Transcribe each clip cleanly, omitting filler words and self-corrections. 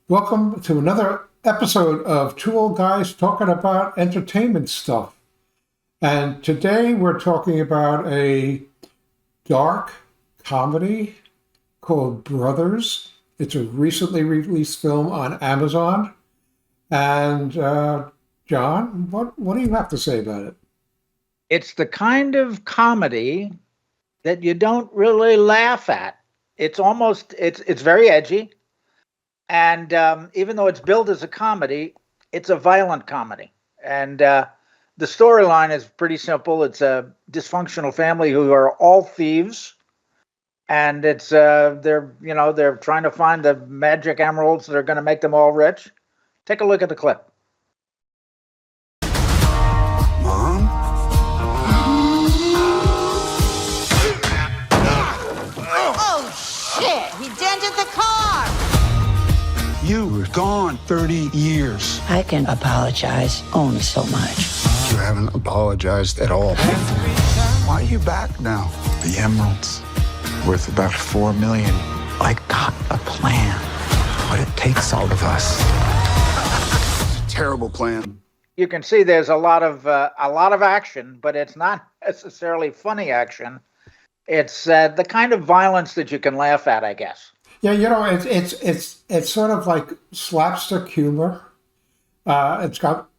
Welcome to another episode of Two Old Guys Talking About Entertainment Stuff. And today we're talking about a dark comedy called Brothers. It's a recently released film on Amazon. And John, what do you have to say about it? It's the kind of comedy that you don't really laugh at. It's very edgy. And even though it's billed as a comedy, it's a violent comedy. And the storyline is pretty simple. It's a dysfunctional family who are all thieves, and it's they're trying to find the magic emeralds that are going to make them all rich. Take a look at the clip. Mom? Oh, shit! He dented the car! You were gone 30 years. I can apologize only so much. You haven't apologized at all. Why are you back now? The emeralds, worth about $4 million. I got a plan. But it takes all of us. It's a terrible plan. You can see there's a lot of action, but it's not necessarily funny action. It's the kind of violence that you can laugh at, I guess. Yeah, it's sort of like slapstick humor. It's got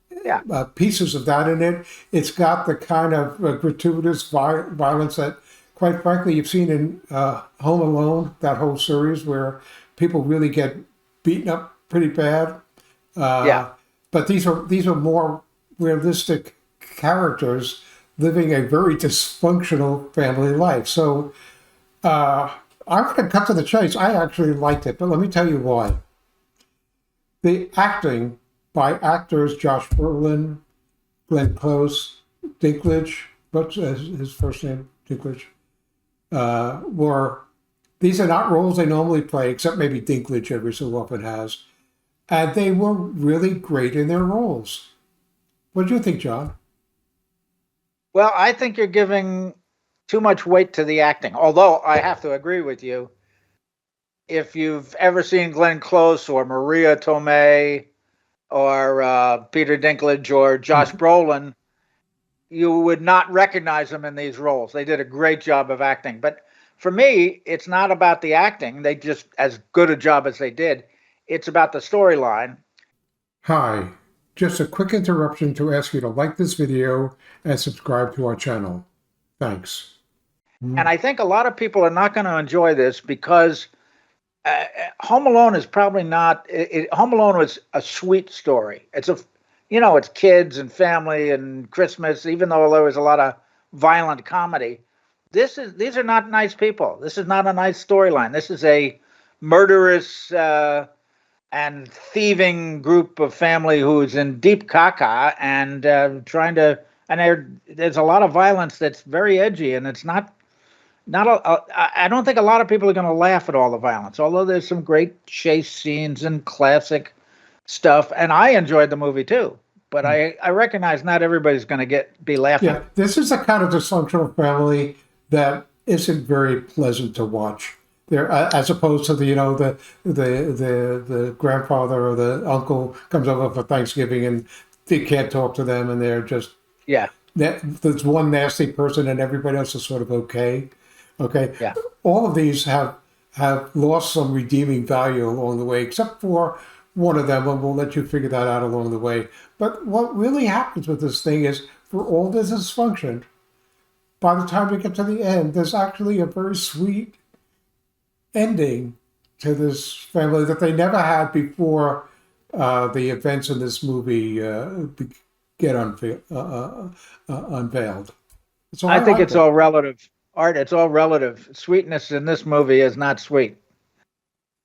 pieces of that in it. It's got the kind of gratuitous violence that, quite frankly, you've seen in Home Alone, that whole series where people really get beaten up pretty bad. But these are more realistic characters living a very dysfunctional family life. So I'm going to cut to the chase. I actually liked it, but let me tell you why. The acting by actors Josh Brolin, Glenn Close, Dinklage, what's his first name? Dinklage. These are not roles they normally play, except maybe Dinklage every so often has. And they were really great in their roles. What do you think, John? Well, I think you're giving too much weight to the acting. Although I have to agree with you. If you've ever seen Glenn Close or Maria Tomei or Peter Dinklage or Josh Brolin, you would not recognize them in these roles. They did a great job of acting. But for me, it's not about the acting. They just as good a job as they did. It's about the storyline. Hi, just a quick interruption to ask you to like this video and subscribe to our channel. Thanks. And I think a lot of people are not going to enjoy this because Home Alone is probably not. Home Alone was a sweet story. It's it's kids and family and Christmas. Even though there was a lot of violent comedy, these are not nice people. This is not a nice storyline. This is a murderous and thieving group of family who's in deep caca and trying to. And there's a lot of violence that's very edgy, and it's not. I don't think a lot of people are going to laugh at all the violence, although there's some great chase scenes and classic stuff. And I enjoyed the movie too, but I recognize not everybody's going to be laughing. Yeah, this is a kind of dysfunctional family that isn't very pleasant to watch. There, as opposed to the grandfather or the uncle comes over for Thanksgiving and they can't talk to them, and they're just there's one nasty person and everybody else is sort of okay. Okay. Yeah. All of these have lost some redeeming value along the way, except for one of them, and we'll let you figure that out along the way. But what really happens with this thing is, for all this dysfunction, by the time we get to the end, there's actually a very sweet ending to this family that they never had before the events in this movie get unveiled. So I think it's all relative. Art, it's all relative. Sweetness in this movie is not sweet.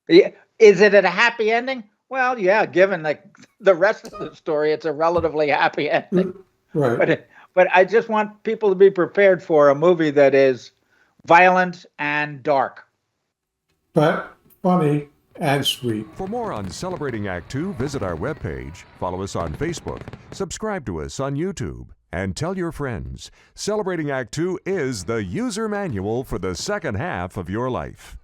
Is it a happy ending? Well, yeah, given the rest of the story, it's a relatively happy ending. Right. But I just want people to be prepared for a movie that is violent and dark. But funny and sweet. For more on Celebrating Act Two, visit our webpage, follow us on Facebook, subscribe to us on YouTube, and tell your friends. Celebrating Act Two is the user manual for the second half of your life.